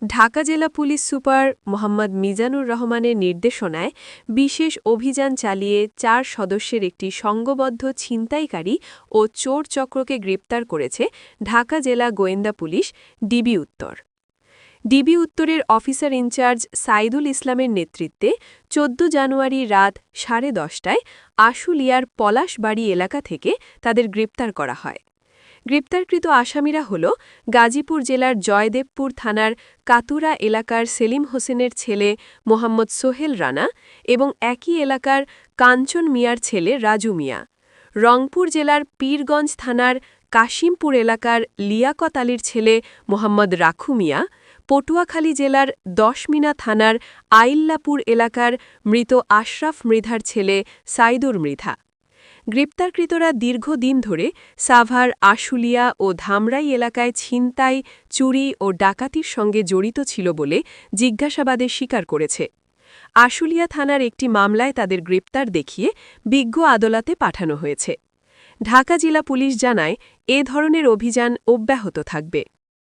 ঢাকা জেলা police super Mohammad Mizanur রহমানের নির্দেশনায় বিশেষ অভিযান চালিয়ে ৪ সদস্যের একটি সংঘবদ্ধ ছিনতাইকারী ও চোর চক্রকে গ্রেপ্তার করেছে ঢাকা জেলা গোয়েন্দা পুলিশ ডিবি উত্তর। ডিবি উত্তরের অফিসার ইনচার্জ সাইদুল ইসলামের নেতৃত্বে ১৪ জানুয়ারি রাত 10:30টায় আশুলিয়ার পলাশবাড়ি এলাকা থেকে তাদের গ্রেপ্তার করা হয়। গ্রেপ্তারকৃত আসামিরা হল গাজীপুর জেলার জয়দেবপুর থানার কাতুরা এলাকার সেলিম হোসেনের ছেলে মোহাম্মদ সোহেল রানা এবং একই এলাকার কাঞ্চন মিয়ার ছেলে রাজু মিয়া, রংপুর জেলার পীরগঞ্জ থানার কাশিমপুর এলাকার লিয়াকত আলীর ছেলে মোহাম্মদ রাখু মিয়া, পটুয়াখালী জেলার দশমিনা থানার আইল্লাপুর এলাকার মৃত আশরাফ মৃধার ছেলে সাইদুর মৃধা। গ্রেপ্তারকৃতরা দীর্ঘদিন ধরে সাভার, আশুলিয়া ও ধামরাই এলাকায় ছিনতাই, চুরি ও ডাকাতির সঙ্গে জড়িত ছিল বলে জিজ্ঞাসাবাদে স্বীকার করেছে। আশুলিয়া থানার একটি মামলায় তাদের গ্রেপ্তার দেখিয়ে বিজ্ঞ আদালতে পাঠানো হয়েছে। ঢাকা জেলা পুলিশ জানায়, এ ধরনের অভিযান অব্যাহত থাকবে।